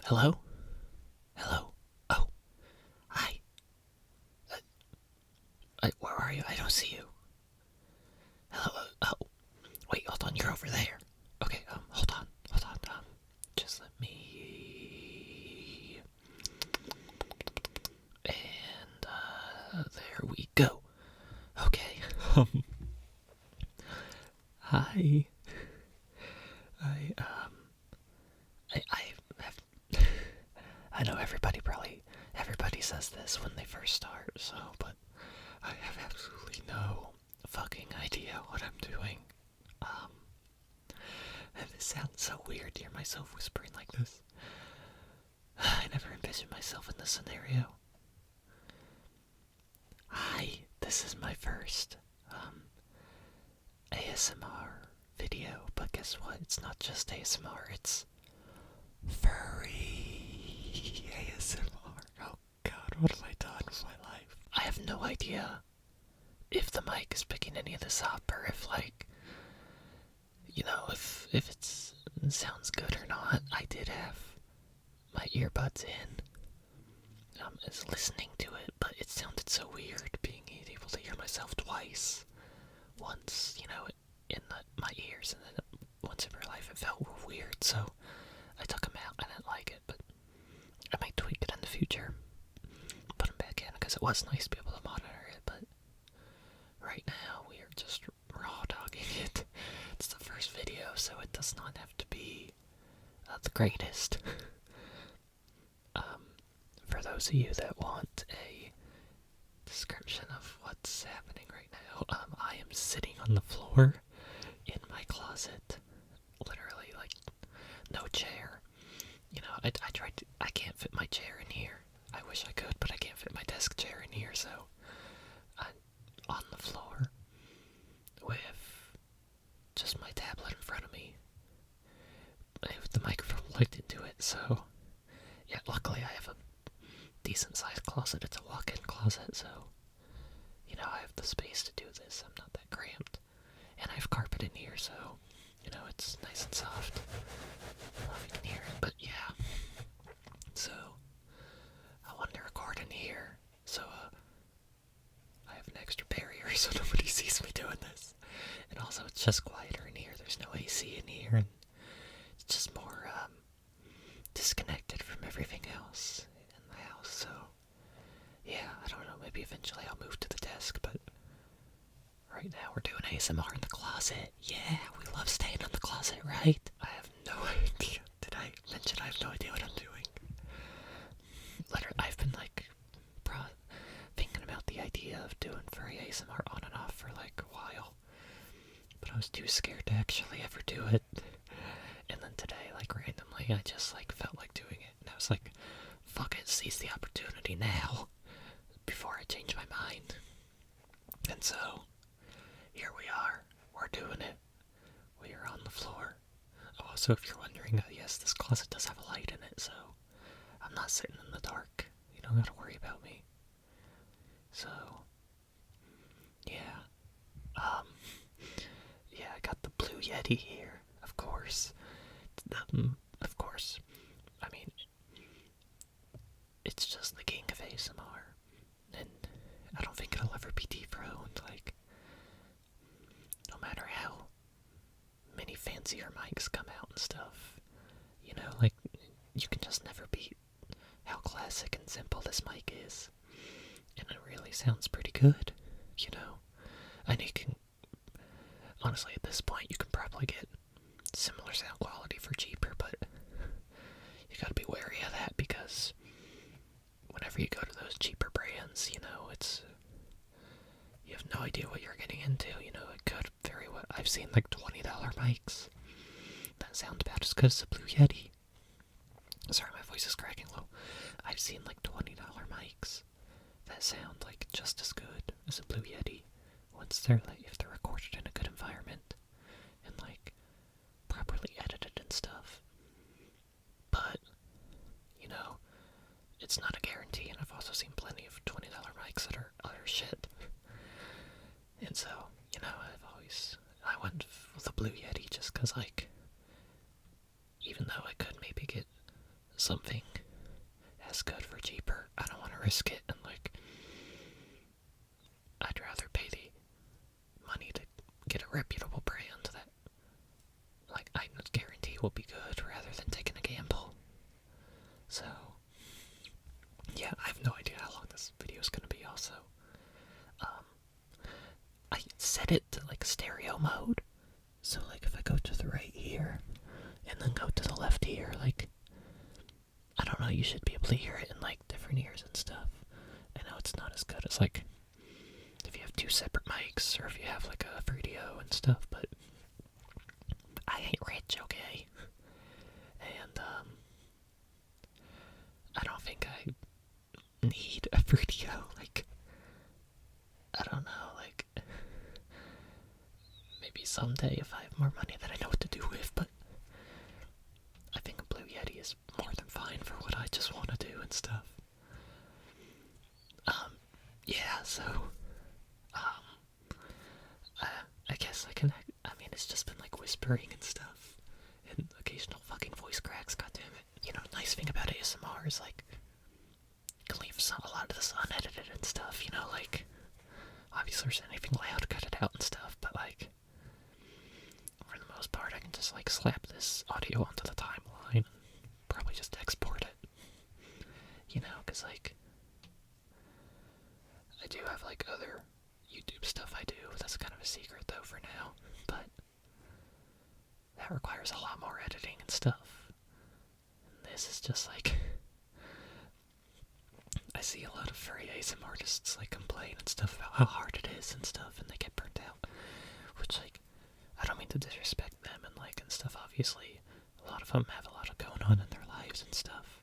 Hello? Hello? Oh, hi. Where are you? I don't see you. Hello? Oh, wait, hold on, you're over there. Okay, hold on, just let me... And, there we go. Okay, hi. I, um, I have... I know everybody says this when they first start, so, but I have absolutely no fucking idea what I'm doing. Um, and this sounds so weird to hear myself whispering like this. I never envisioned myself in this scenario. Hi, this is my first, ASMR video, but guess what? It's not just ASMR, it's Furry ASMR. Oh god, what have I done with my life? I have no idea if the mic is picking any of this up, or if, like, if it sounds good or not. I did have my earbuds in, is listening to it, but it sounded so weird being able to hear myself twice. Once, in my ears, and then once in real life it felt weird, so I took them out. I didn't like it, but I might tweak it in the future. Put them back in, because it was nice to be able to monitor it, but right now we are just raw dogging it. It's the first video, so it does not have to be the greatest. For those of you that want a description of what's happening right now, I am sitting on the floor in my closet. Literally, like, no chair. I tried to, I can't fit my chair in here. I wish I could, but I can't fit my desk chair in here, so I'm on the floor with just my tablet in front of me. I have the microphone plugged into it, so yeah, luckily I have a decent sized closet. It's a walk-in closet, so I have the space to do this. I'm not that cramped. And I have carpet in here, so it's nice and soft. I don't know if you can hear it, but yeah. So I wanted to record in here, so I have an extra barrier so nobody sees me doing this. And also it's just quieter in here. There's no AC in here, and it's just more disconnected from everything else in the house. So yeah, I don't know, maybe eventually I'll move to the desk, but right now we're doing ASMR in the closet. Yeah, we love staying in the closet, right? I have no idea. Did I mention I have no idea what I'm doing? Literally, I've been thinking about the idea of doing furry ASMR on and off for like a while, but I was too scared to actually ever do it. And then today, like, randomly, I just felt like doing it, and I was like, fuck it, seize the opportunity now before I change my mind. And so here we are. We're doing it. We are on the floor. Oh, also, if you're wondering, yes, this closet does have a light in it, so I'm not sitting in the dark. You don't gotta worry about me. So, yeah. Yeah, I got the Blue Yeti here, of course. Of course. I mean, it's just the king of ASMR, and I don't think it'll ever be dethroned. Like, no matter how many fancier mics come out and stuff, you can just never beat how classic and simple this mic is. And it really sounds pretty good, And you can, honestly, at this point, you can probably get similar sound quality for cheaper, but you gotta be wary of that, because whenever you go to those cheaper brands, you have no idea what you're getting into. It could very well. I've seen like $20 mics that sound about as good as a Blue Yeti. Sorry, my voice is cracking low. I've seen like $20 mics that sound like just as good as a Blue Yeti if they're recorded in a good environment and properly edited and stuff. But it's not a guarantee, and I've also seen plenty of $20 mics that are utter shit. And so, I went with the Blue Yeti just because, even though I could maybe get something as good for cheaper. I don't want to risk it, and like, I'd rather pay the money to get a reputable brand that, like, I guarantee will be good rather than taking a gamble. So, yeah, I have no idea how long this video is going to be also. I set it to, like, stereo mode. So, like, if I go to the right here, and then go to the left here, like, I don't know, you should be able to hear it in, like, different ears and stuff. I know it's not as good as, like, if you have two separate mics, or if you have, like, a radio and stuff, but I ain't rich, okay? And, I don't think I need a radio, like, I don't know, like, maybe someday if I have more money that I know what to do with, but I think a Blue Yeti is more than fine for what I just want to do and stuff. Yeah, so, I guess I mean, it's just been, like, whispering and stuff, and occasional fucking voice cracks, goddammit. You know, nice thing about ASMR is, like, you can leave a lot of this unedited and stuff, you know, like, obviously there's anything loud, cut it out and stuff, but, like, for the most part, I can just, like, slap this audio onto the timeline and probably just export it, you know, because, like, I do have, like, other YouTube stuff I do. That's kind of a secret, though, for now. But that requires a lot more editing and stuff. And this is just, like... I see a lot of furry ASMR artists, like, complain and stuff about how hard it is and stuff, and they get burnt out. Which, like, I don't mean to disrespect them and, like, and stuff, obviously. A lot of them have a lot of going on in their lives and stuff.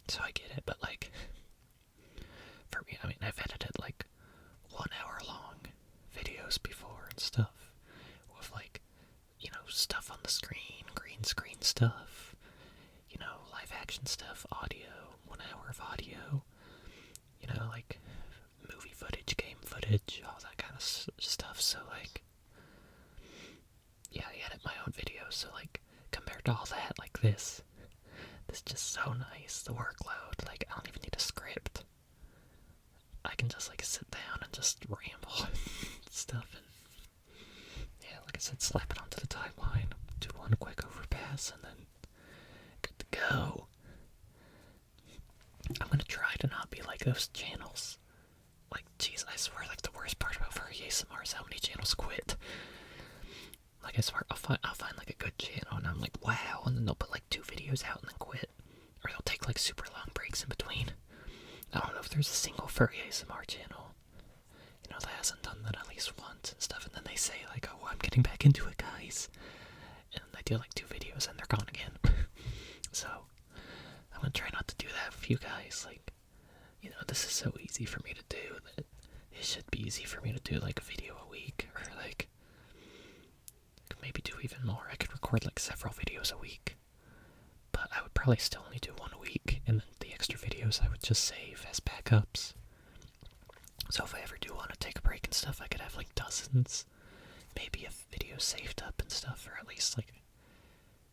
So I get it, but, like... For me, I mean, I've edited, like, 1 hour long videos before and stuff, with, like, you know, stuff on the screen, green screen stuff, you know, live action stuff, audio, 1 hour of audio, you know, like, movie footage, game footage, all that kind of stuff, so, like, yeah, I edit my own videos, so, like, compared to all that, like, this is just so nice, the workload, like, I don't even need a script. I can just, like, sit down and just ramble and stuff, and, yeah, like I said, slap it onto the timeline, do one quick overpass, and then good to go. I'm gonna try to not be like those channels. Like, jeez, I swear, like, the worst part about Furry ASMR is how many channels quit. Like, I swear, I'll find, like, a good channel, and I'm like, wow, and then they'll put, like, 2 videos out and then quit. Or they'll take, like, super long breaks in between. I don't know if there's a single Furry ASMR channel, you know, that hasn't done that at least once and stuff, and then they say, like, oh, I'm getting back into it, guys, and they do, like, 2 videos and they're gone again. So, I'm gonna try not to do that with you guys. Like, you know, this is so easy for me to do that it should be easy for me to do, like, a video a week, or, like, I could maybe do even more. I could record, like, several videos a week. But I would probably still only do 1 a week, and then the extra videos I would just save as backups. So if I ever do want to take a break and stuff, I could have, like, dozens, maybe a video saved up and stuff, or at least, like,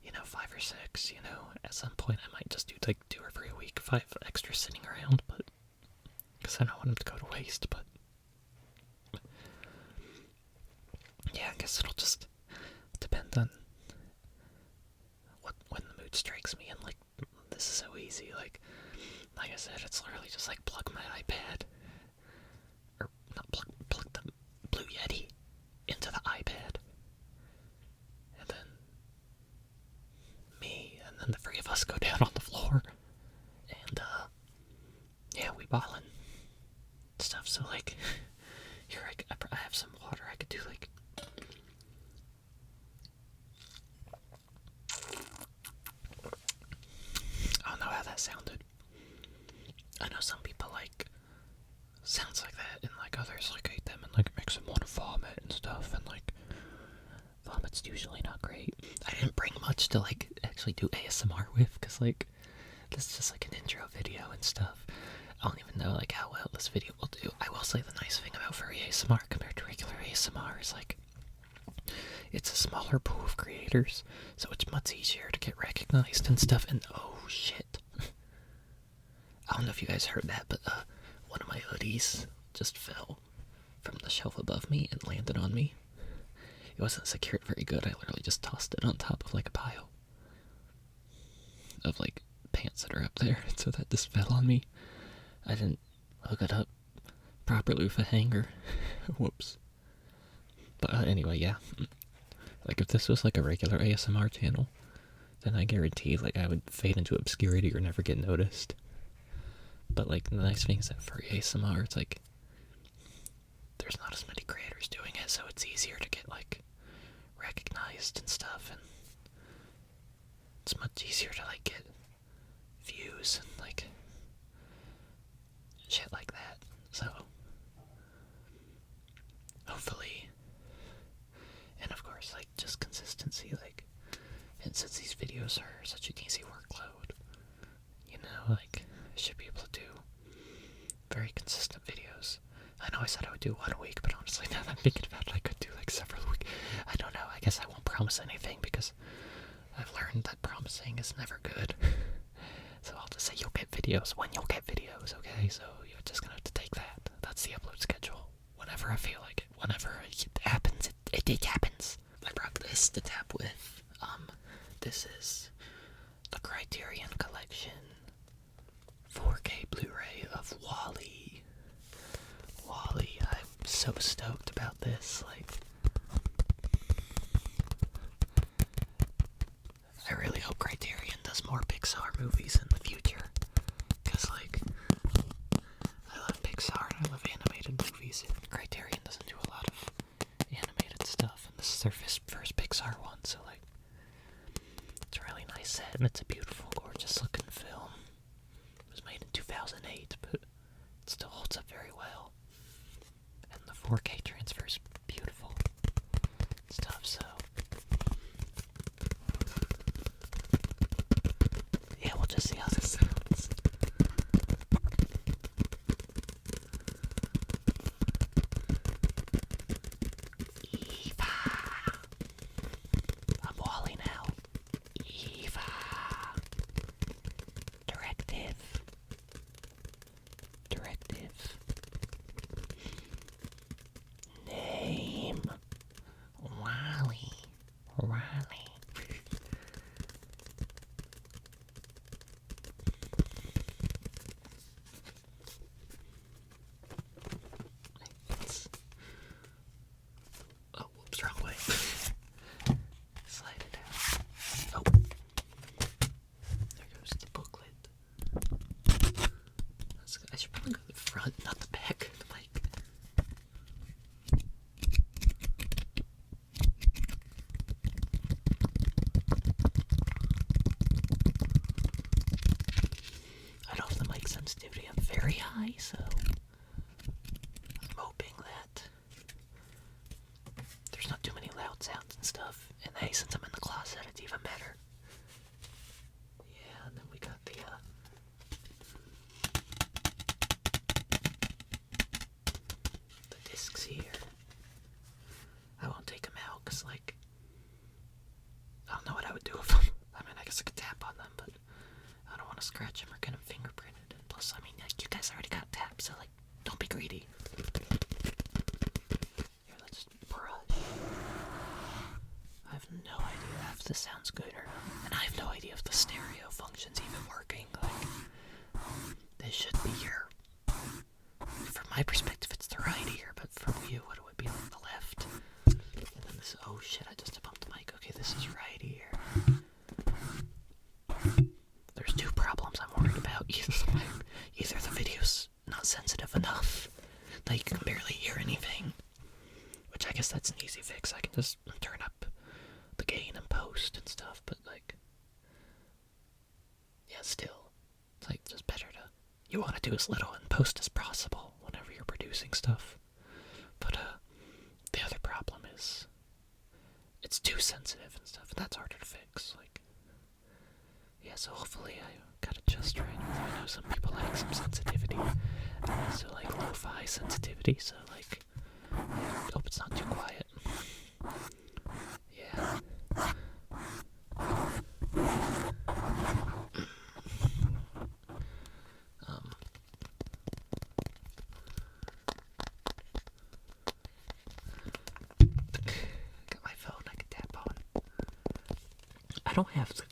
you know, 5 or 6, you know. At some point I might just do, like, 2 or 3 a week if I have extra sitting around, but, because I don't want them to go to waste, but, yeah, I guess it'll just depend on when the mood strikes me, and, like, this is so easy, like I said, it's literally just, like, plug my iPad, or not plug the Blue Yeti into the iPad, and then me, and then the 3 of us go down on the floor, and, yeah, we ballin' stuff, so, like, here, I have some water, I could do, like, I don't know how that sounded. I know some people like sounds like that, and, like, others, like, hate them, and, like, it makes them want to vomit and stuff, and, like, vomit's usually not great. I didn't bring much to, like, actually do ASMR with, because, like, this is just, like, an intro video and stuff. I don't even know, like, how well this video will do. I will say the nice thing about Furry ASMR compared to regular ASMR is, like, it's a smaller pool of creators, so it's much easier to get recognized and stuff, and oh shit. I don't know if you guys heard that, but one of my hoodies just fell from the shelf above me and landed on me. It wasn't secured very good. I literally just tossed it on top of like a pile of like pants that are up there, so that just fell on me. I didn't hook it up properly with a hanger. Whoops. But anyway, yeah. Like if this was like a regular ASMR channel, then I guarantee like I would fade into obscurity or never get noticed. But like the nice thing is that for ASMR, it's like there's not as many creators doing it, so it's easier to get like recognized and stuff, and it's much easier to like get views and like shit like that. So hopefully, and of course like just consistency, like, and since these videos are such an easy workload, you know, like I should be able to do very consistent videos. I know I said I would do one a week, but honestly now that I'm thinking about it, I could do like several a week. I don't know, I guess I won't promise anything because I've learned that promising is never good. So I'll just say you'll get videos when you'll get videos, okay? So you're just gonna have to take that. That's the upload schedule. Whenever I feel like it. Whenever it happens, it happens. I brought this to tap with. This is the Criterion Collection 4K Blu-ray of WALL-E. WALL-E, I'm so stoked about this. Like, I really hope Criterion does more Pixar movies in the future, because like I love Pixar and I love animated movies, and Criterion doesn't do a lot of animated stuff, and this is their first Pixar one, so like it's a really nice set, and it's a beautiful, gorgeous looking film. It was made in 2008, but it still holds up very well, and the 4K transfer is beautiful stuff. So yeah, we'll just see how this sounds. Eva. I'm WALL-E now. Eva. Directive. Name. WALL-E. Oh, whoops, wrong way. Slide it out. Oh. There goes the booklet. I should probably go to the front, not the back of the mic. I don't have the mic sensitivity up very high, so I'm hoping that there's not too many loud sounds and stuff. And hey, since I'm in the closet, it's even better. Yeah, and then we got the discs here. I won't take them out because, like, I don't know what I would do with them. I mean, I guess I could tap on them, but I don't want to scratch them or get them fingerprinted. And plus, I mean, like, you guys already got taps, so, like, don't be greedy. Here, let's brush. I have no idea if this sounds good or not. And I have no idea if the stereo function's even working. Like, this should be your... From my perspective, it's the right ear, but from you, what would be like the left? And then this... Oh, shit, I just bumped the mic. Okay, this is right ear. There's two problems I'm worried about. Either the video's not sensitive enough that you can barely hear anything, which I guess that's an easy fix. I can just turn up the gain and post and stuff, but like, yeah, still, it's like just better to, you want to do as little in post as possible whenever you're producing stuff. But the other problem is it's too sensitive and stuff, and that's harder to fix. Like, yeah, so hopefully I got it just right. I know some people like some sensitivity, and also like lo-fi sensitivity, so like, I hope it's not too quiet. Yeah. I don't have the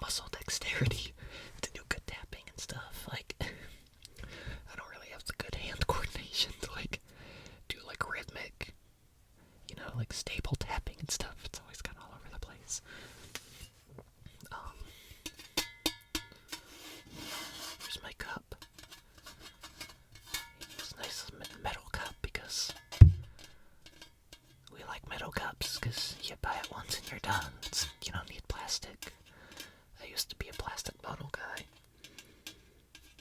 muscle dexterity to do good tapping and stuff. Like, I don't really have the good hand coordination to, like, do, like, rhythmic, like, stable tapping and stuff. It's always kind of all over the place. Here's my cup. It's a nice metal cup because we like metal cups because you buy it once and you're done. You don't need plastic. I used to be a plastic bottle guy.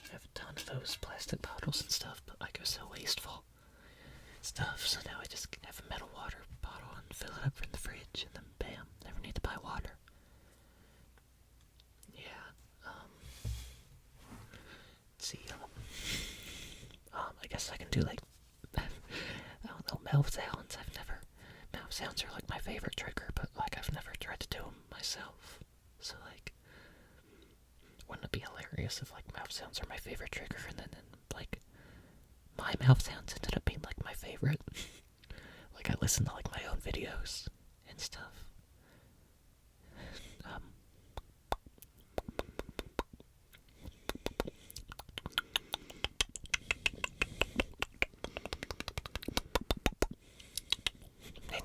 I have a ton of those plastic bottles and stuff, but like, they're so wasteful stuff, so now I just have a metal water bottle and fill it up from the fridge, and then bam, never need to buy water. Yeah, let's see, I guess I can do, like, I don't know, mouth sounds. Mouth sounds are, like, my favorite trigger, but, like, I've never tried to do them myself, so, like, wouldn't it be hilarious if, like, mouth sounds are my favorite trigger, and then, like, my mouth sounds ended up being, like, my favorite? Like, I listen to, like, my own videos and stuff.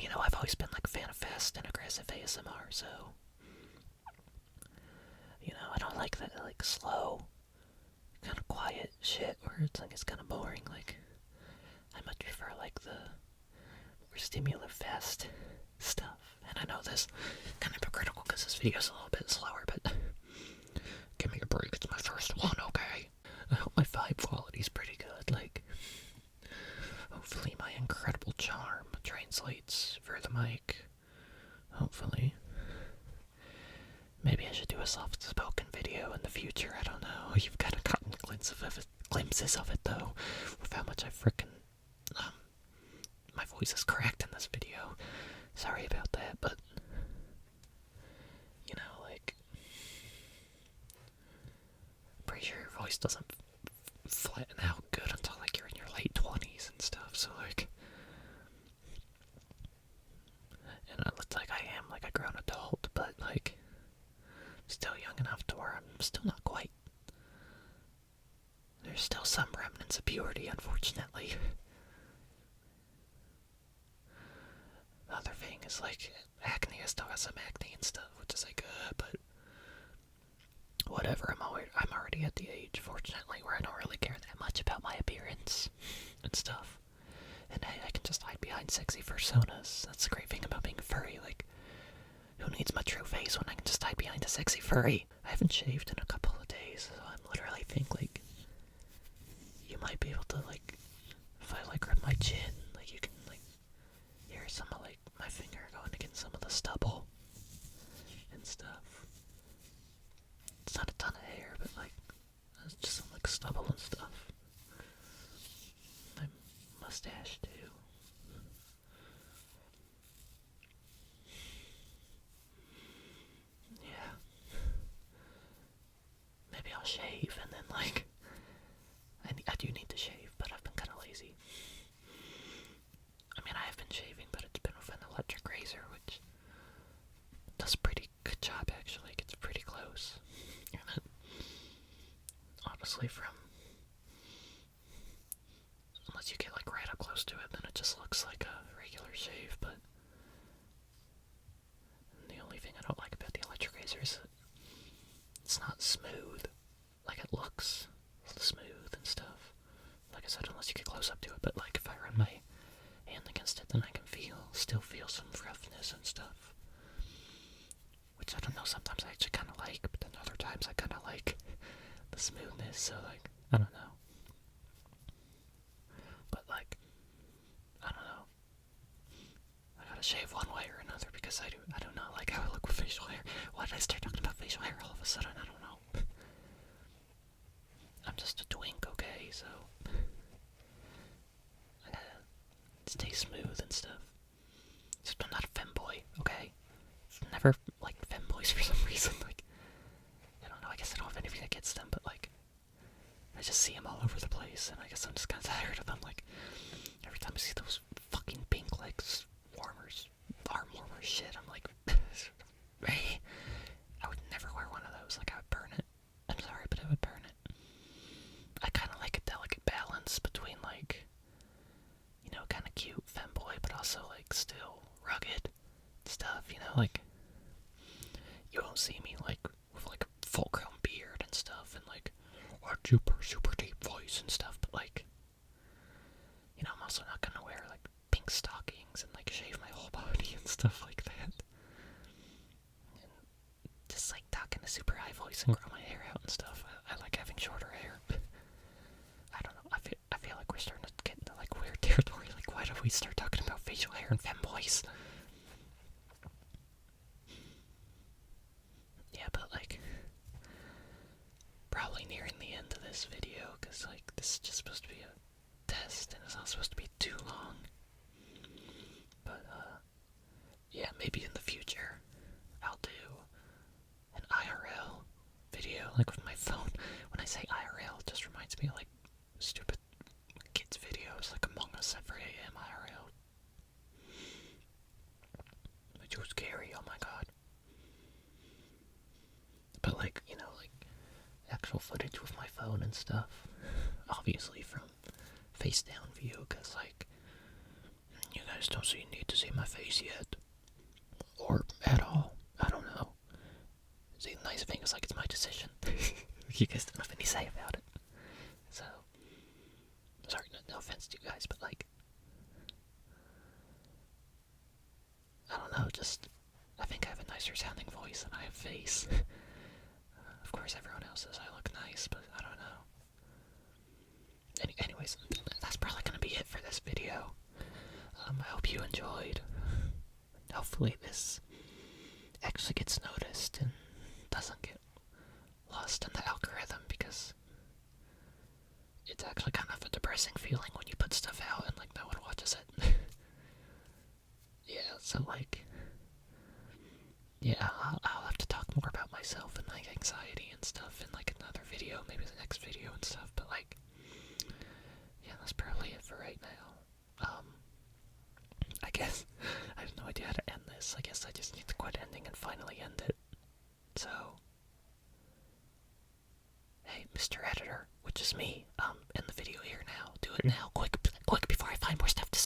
And, I've always been, like, a fan of fast and aggressive ASMR, so, I don't like that, like, slow, kind of quiet shit where it's, like, it's kind of boring. Like, I much prefer, like, the more stimulative, fast stuff. And I know this kind of hypocritical because this video's a little bit slower, but give me a break. It's my first one, okay? I hope my vibe quality's pretty good. Like, hopefully my incredible charm translates for the mic. Hopefully. Maybe I should do a soft-spoken video in the future. I don't know. You've kind of gotten glimpses of it, though, with how much I frickin' my voice is cracked in this video. Sorry about that, but, like, pretty sure your voice doesn't flatten out good until, like, you're in your late 20s and stuff, so, like, and it looks like I am, like, a grown adult, but, like, still young enough to where I'm still not quite. There's still some remnants of puberty, unfortunately. The other thing is, like, acne. I still got some acne and stuff, which is, like, but whatever. I'm already at the age, fortunately, where I don't really care that much about my appearance and stuff. And hey, I can just hide behind sexy personas. That's the great thing about being furry. Like, who needs my true face when I can just hide behind a sexy furry? I haven't shaved in a couple of days, so I literally think, like, you might be able to, like, if I, like, rub my chin, like, you can, like, hear some of, like, my finger going against some of the stubble and stuff. It's not a ton of hair, but, like, it's just some, like, stubble and stuff. My mustache, too. Yeah. Maybe I'll shave and then, like, I do need to shave, but I've been kind of lazy. I mean, I have been shaving, but it's been with an electric razor, which does a pretty good job, actually. It gets pretty close. And honestly, unless you get, like, right up close to it, then it just looks like a regular shave, but the only thing I don't like about the electric razor is that it's not smooth. Like, it looks smooth and stuff. Like I said, unless you get close up to it, but, like, if I run my hand against it, then I can still feel some roughness and stuff. Which, I don't know, sometimes I actually kind of like, but then other times I kind of like the smoothness, so, like, I don't know. But, like, I don't know. I gotta shave one way or another because I don't know, like, how I look with facial hair. Why did I start talking about facial hair all of a sudden? I don't know. I'm just a twink, okay, so I gotta stay smooth and stuff. Except I'm not a femboy, okay? I've never liked femboys for some reason, like, I don't know, I guess I don't have anything against them, but, like, I just see them all over the place, and I guess I'm just kind of tired of them, like, every time I see those fucking pink, like, arm warmer shit, I'm like, hey, you know, like, you won't see me, like, with, like, a full-grown beard and stuff, and, like, a super deep voice and stuff, but, like, you know, I'm also not gonna wear, like, pink stockings and, like, shave my whole body and stuff like that. And just, like, talk in a super high voice and grow my hair out and stuff. I like having shorter hair. I don't know, I feel like we're starting to get into, like, weird territory. Like, why do we start talking about facial hair and femboys? Yeah, but, like, probably nearing the end of this video, because, like, this is just supposed to be a test, and it's not supposed to be too long. But, yeah, maybe in the future, I'll do an IRL video, like, with my phone. When I say IRL, it just reminds me of, like, stupid kids' videos, like Among Us at 3 AM IRL. Which was scary, oh my god. But, like, you know, like, actual footage with my phone and stuff. Obviously from face down view, because, like, you guys don't need to see my face yet. Or at all. I don't know. See, the nice thing is, like, it's my decision. You guys don't have any say about it. So, sorry, no offense to you guys, but, like, I don't know, just, I think I have a nicer sounding voice than I have face. Of course, everyone else says I look nice, but I don't know. Anyways, that's probably gonna be it for this video. I hope you enjoyed. Hopefully this actually gets noticed and doesn't get lost in the algorithm, because it's actually kind of a depressing feeling when you put stuff out and, like, no one watches it. Yeah, so, like, yeah,